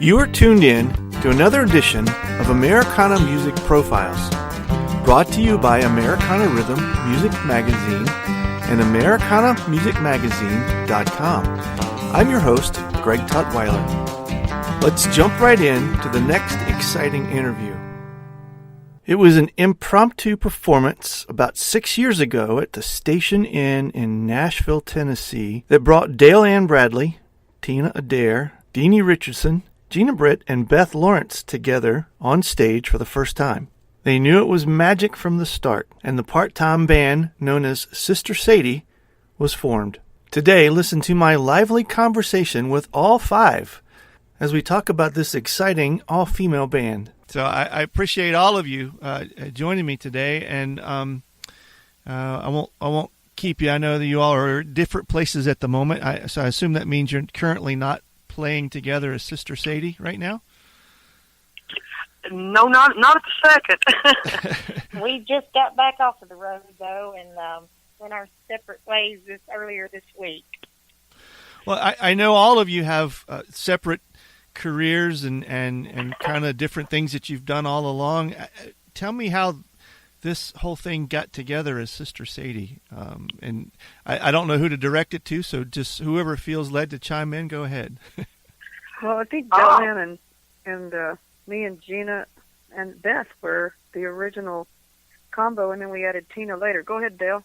You are tuned in to another edition of Americana Music Profiles, brought to you by Americana Rhythm Music Magazine and AmericanaMusicMagazine.com. I'm your host, Greg Tutwiler. Let's jump right in to the next exciting interview. It was an impromptu performance about 6 years ago at the Station Inn in Nashville, Tennessee, that brought Dale Ann Bradley, Tina Adair, Deanie Richardson, Gena Britt, and Beth Lawrence together on stage for the first time. They knew it was magic from the start, and the part-time band known as Sister Sadie was formed. Today, listen to my lively conversation with all five as we talk about this exciting all-female band. So I appreciate all of you joining me today, and I won't keep you. I know that you all are at different places at the moment, so I assume that means you're currently not playing together as Sister Sadie right now? No, not at the second. We just got back off of the road, though, and went our separate ways earlier this week. Well, I know all of you have separate careers and kind of different things that you've done all along. Tell me how this whole thing got together as Sister Sadie. And I don't know who to direct it to, so just whoever feels led to chime in, go ahead. Well, I think Dale and me and Gena and Beth were the original combo, and then we added Tina later. Go ahead, Dale.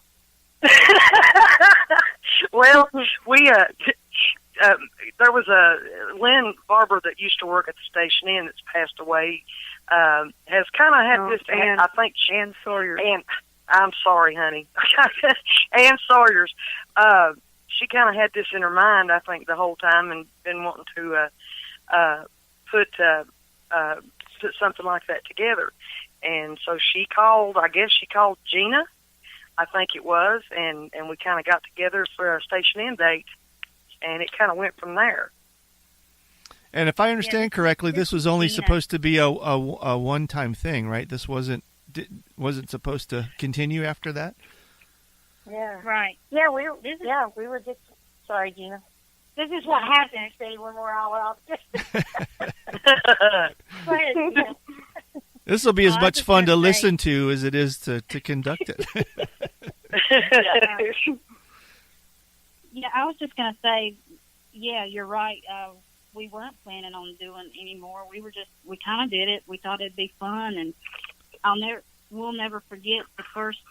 Well, we there was a Lynn Barber that used to work at the Station Inn that's passed away. Has kind of had this. I think Ann Sawyers. And I'm sorry, honey. Ann Sawyers. She kind of had this in her mind, I think, the whole time, and been wanting to put something like that together. And so she called. I guess she called Gena, I think it was, and we kind of got together for a Station Inn date, and it kind of went from there. And if I understand correctly, this was only supposed to be a one-time thing, right? This wasn't supposed to continue after that? Yeah, right. Yeah, we were just sorry, Gena. This is what happens, see, when we're all out. This will be as much fun to listen to as it is to conduct it. Yeah, I was just going to say, yeah, you're right. We weren't planning on doing any more. We kind of did it. We thought it'd be fun, and we'll never forget the first.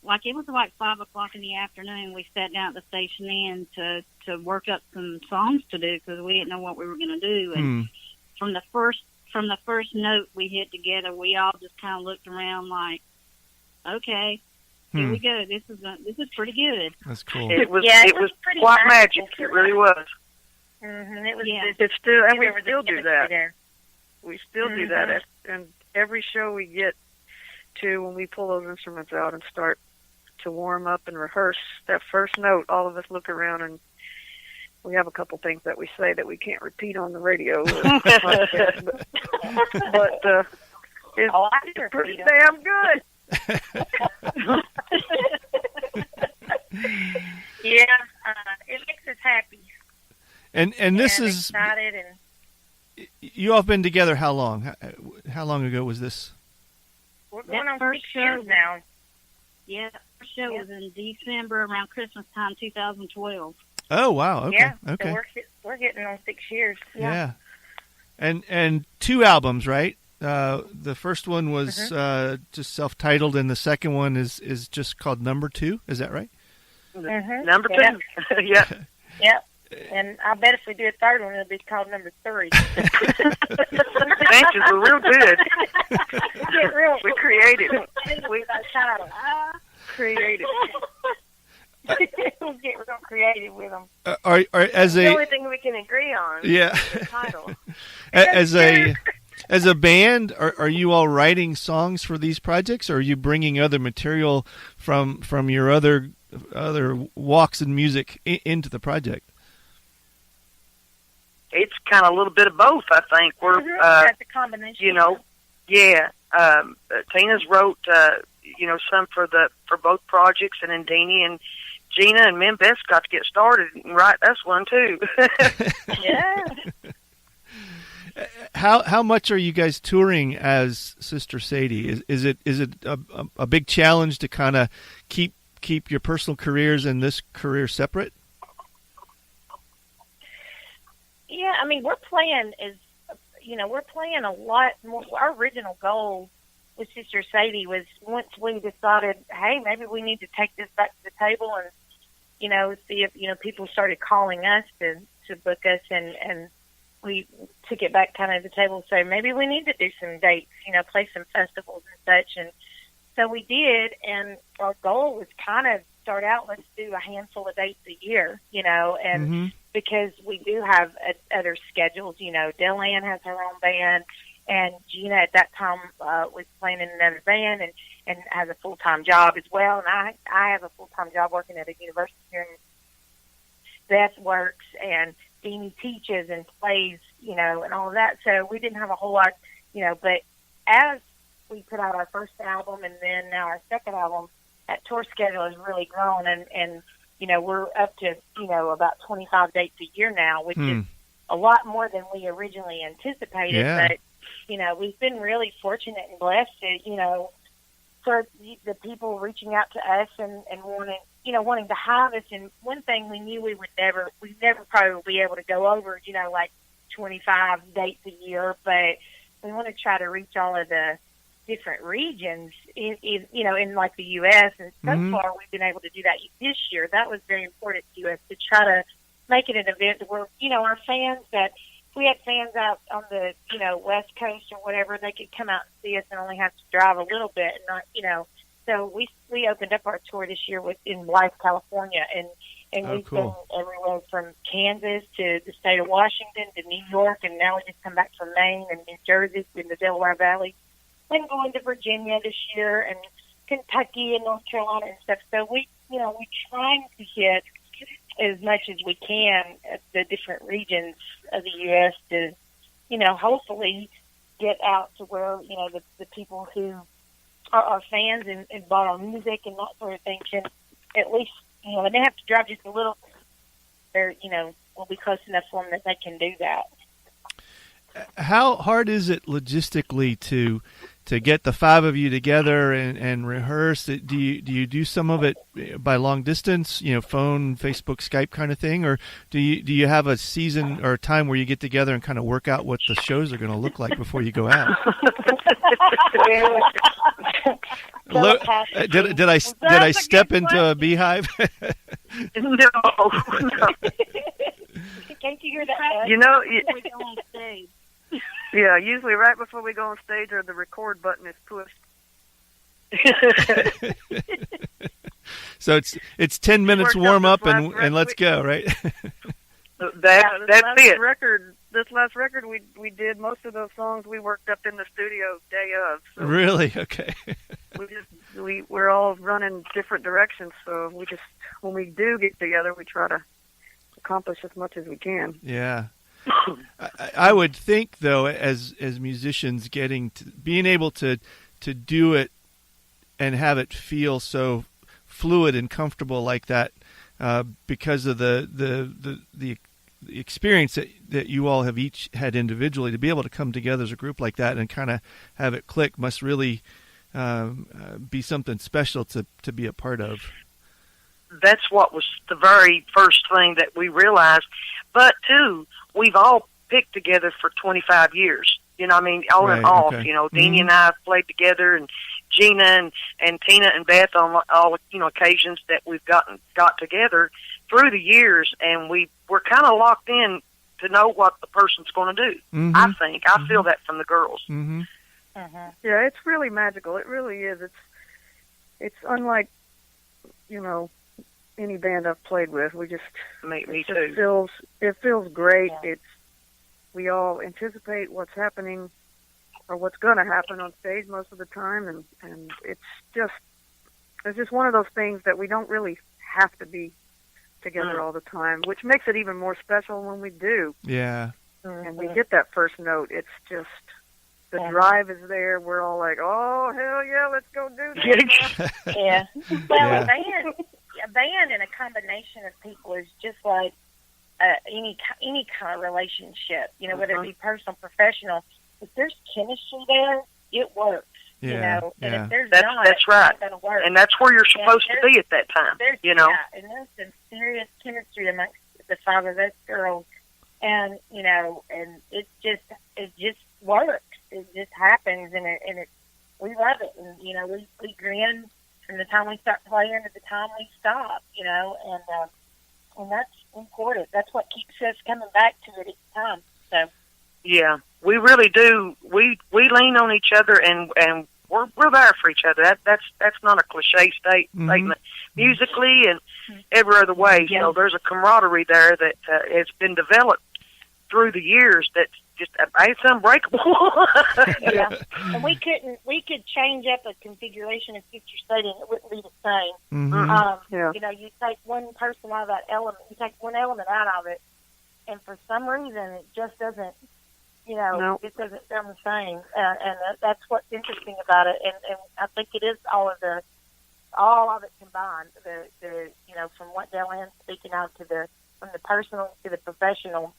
Like, it was like 5 o'clock in the afternoon. We sat down at the Station Inn to work up some songs to do because we didn't know what we were going to do. And from the first note we hit together, we all just kind of looked around like, okay, here we go. This is pretty good. That's cool. It was quite magic. It really was. Mm-hmm. It was. Yeah. It's still, and we still do that. We still do that, and every show we get to, when we pull those instruments out and start to warm up and rehearse that first note, all of us look around and we have a couple things that we say that we can't repeat on the radio. But it's pretty damn good. Yeah, it makes us happy. And this is excited, and you all have been together how long? How long ago was this? We're going on 6 years now. Yeah, the first show was in December, around Christmas time, 2012. Oh, wow. Okay. Yeah, okay. So we're getting on 6 years. Yeah. And 2 albums, right? The first one was just self-titled, and the second one is just called Number 2. Is that right? Mm-hmm. Number 2. Yeah. Yep. And I bet if we do a third one, it'll be called Number 3. Thank you. We're real good. We're creative. We creative. We'll get real creative with them. As the only thing we can agree on. Yeah. Is the title. As a band, are you all writing songs for these projects, or are you bringing other material from your other walks in music into the project? It's kind of a little bit of both, I think. We're that's a combination. Yeah. Tina's wrote some for both projects, and then Deanie and Gena and me and Beth got to get started and write us one too. Yeah. How much are you guys touring as Sister Sadie? Is it a big challenge to kind of keep your personal careers and this career separate? Yeah, I mean, we're playing a lot more. Our original goal with Sister Sadie was, once we decided, hey, maybe we need to take this back to the table and, see if, people started calling us to book us, and we took it back kind of to the table and say, maybe we need to do some dates, play some festivals and such. And so we did, and our goal was kind of start out, let's do a handful of dates a year, and because we do have other schedules, Delanne has her own band, and Gena at that time was playing in another band and has a full-time job as well. And I have a full-time job working at a university here. Beth works, and Deanie teaches and plays, and all of that. So we didn't have a whole lot, but as we put out our first album and then now our second album, that tour schedule has really grown, and we're up to, about 25 dates a year now, which is a lot more than we originally anticipated. Yeah. But, we've been really fortunate and blessed to, for the people reaching out to us and wanting to have us. And one thing we knew we'd never probably be able to go over, like 25 dates a year, but we want to try to reach all of the different regions in like the U.S. And so far we've been able to do that this year. That was very important to us, to try to make it an event where, our fans, that if we had fans out on the, West Coast or whatever, they could come out and see us and only have to drive a little bit, and not, so we opened up our tour this year in Blythe, California, and we've cool. been everywhere from Kansas to the state of Washington to New York, and now we just come back from Maine and New Jersey in the Delaware Valley, and going to Virginia this year, and Kentucky and North Carolina and stuff. So we're trying to hit as much as we can at the different regions of the U.S. to, hopefully get out to where, the people who are our fans and bought our music and that sort of thing can at least, and they have to drive just a little, they're, we'll be close enough for them that they can do that. How hard is it logistically to get the five of you together and rehearse? Do you do some of it by long distance, phone, Facebook, Skype kind of thing, or do you have a season or a time where you get together and kind of work out what the shows are going to look like before you go out? Did I step into a beehive? No. Can't you hear that? We go on stage. Yeah, usually right before we go on stage, or the record button is pushed. So it's 10 minutes warm up and let's go, right? That's it. This last record we did, most of those songs we worked up in the studio day of. So really? Okay. We're all running different directions, so when we do get together, we try to accomplish as much as we can. Yeah. I would think, though, as musicians, being able to do it and have it feel so fluid and comfortable like that, because of the experience that you all have each had individually, to be able to come together as a group like that and kind of have it click must really be something special to be a part of. That's what was the very first thing that we realized. But, too, we've all picked together for 25 years. On and off. Okay. Deanie and I have played together, and Gena and Tina and Beth on all, occasions that we've got together through the years, and we're kind of locked in to know what the person's going to do. Mm-hmm. I think. I feel that from the girls. Mm-hmm. Yeah, it's really magical. It really is. It's unlike, any band I've played with. We just me too. It feels great. Yeah. We all anticipate what's happening or what's going to happen on stage most of the time, and it's just one of those things that we don't really have to be together all the time, which makes it even more special when we do. Yeah. And we get that first note. It's just the drive is there. We're all like, oh hell yeah, let's go do this. Yeah. Well, a band and a combination of people is just like, any kind of relationship, you know, whether it be personal, professional. If there's chemistry there, it works. Yeah, you know, and if there's that's not, that's right. it's not going to work. And that's where you're supposed to be at that time. You know, and there's some serious chemistry amongst the 5 of us girls, and you know, and it just works. It just happens, and we love it, and you know, we grin from the time we start playing to the time we stop. You know, and that's important. That's what keeps us coming back to it each time. So. Yeah, we really do. We lean on each other, and we're there for each other. That's not a cliche statement. Musically and every other way. Yeah. So there's a camaraderie there that has been developed through the years. That's just it's unbreakable. Yeah, and we could change up a configuration of Sister Sadie, and it wouldn't be the same. Yeah. You know, you take one person out of that element, you take one element out of it, and for some reason it just doesn't. You know, It doesn't sound the same, and that's what's interesting about it. And I think it is all of it combined. The you know, from what Delann's speaking out to from the personal to the professional.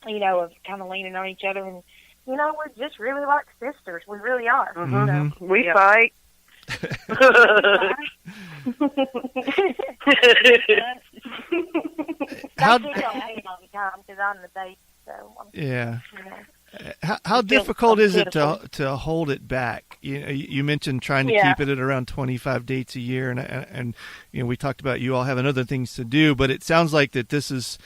You know, of kind of leaning on each other, and you know, we're just really like sisters. We really are. So, we fight. How do you all hate all the time because I'm the baby. So yeah. You know. How difficult is it to hold it back? You mentioned trying to keep it at around 25 dates a year, and you know, we talked about you all having other things to do, but it sounds like that this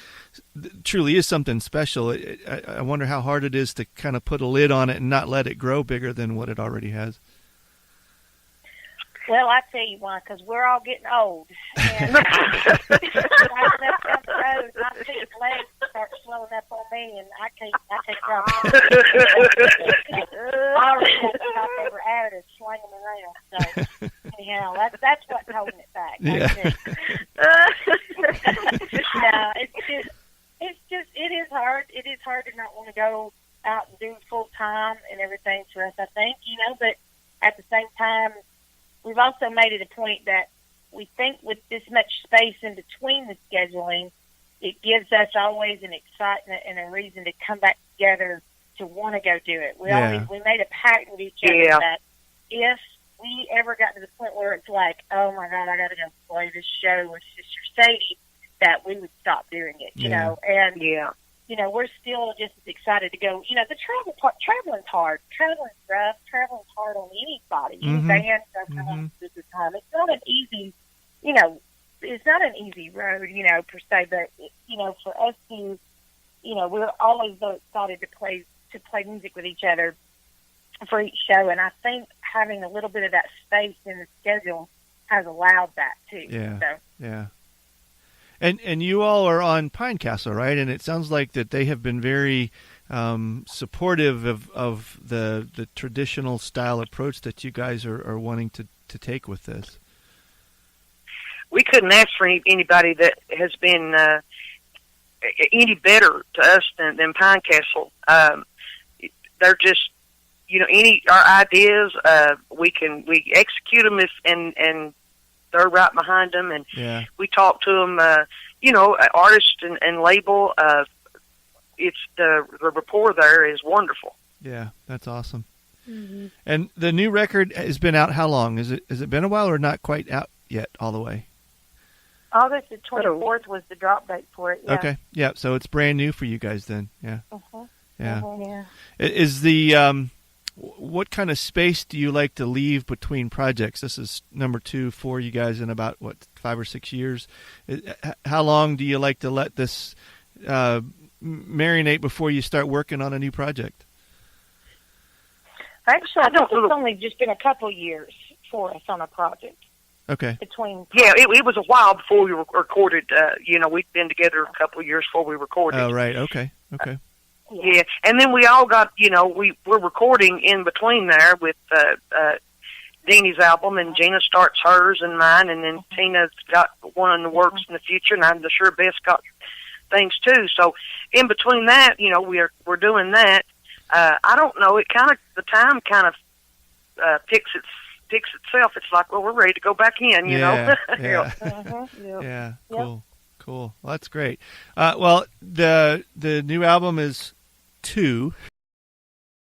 truly is something special. I wonder how hard it is to kind of put a lid on it and not let it grow bigger than what it already has. Well, I tell you why, because we're all getting old. And I see his legs start swelling up on me, and I can't drop it. I already have to stop every hour to swing them around. So, anyhow, that's what's holding it back. It is hard. It is hard to not want to go out and do full time and everything for us, I think, you know, but at the same time, we've also made it a point that we think with this much space in between the scheduling, it gives us always an excitement and a reason to come back together to want to go do it. We made a pact with each other that if we ever got to the point where it's like, oh my God, I got to go play this show with Sister Sadie, that we would stop doing it, you know. And you know, we're still just as excited to go. You know, the traveling's hard. Traveling's rough. Traveling's hard on anybody. Any band does have a good time. It's not an easy, you know, it's not an easy road, you know, per se. But you know, for us to, you know, we're always so excited to play music with each other for each show. And I think having a little bit of that space in the schedule has allowed that too. Yeah. So. Yeah. And you all are on Pine Castle, right? And it sounds like that they have been very supportive of the traditional style approach that you guys are wanting to take with this. We couldn't ask for anybody that has been any better to us than Pine Castle. They're just, you know, our ideas, we execute them and they're right behind them, and we talk to them. You know, artist and label. It's the rapport there is wonderful. Yeah, that's awesome. Mm-hmm. And the new record has been out how long? Has it been a while or not quite out yet all the way? August the 24th was the drop date for it. Yeah. Okay, yeah. So it's brand new for you guys then. Yeah. Yeah. Yeah. Is the what kind of space do you like to leave between projects? This is number 2 for you guys in about, 5 or 6 years. How long do you like to let this marinate before you start working on a new project? Actually, I think it's only just been a couple years for us on a project. Okay. It was a while before we recorded. You know, we'd been together a couple of years before we recorded. Oh, right. Okay. Yeah, and then we all got, you know, we're recording in between there with Deanie's album, and Gena starts hers and mine, and then Tina's got one in the works in the future, and I'm sure Beth's got things too. So in between that, you know, we're doing that. I don't know. The time kind of picks itself. It's like, well, we're ready to go back in. You know. Yeah. Yeah. Cool. Cool. Well, that's great. Well, the new album is 2.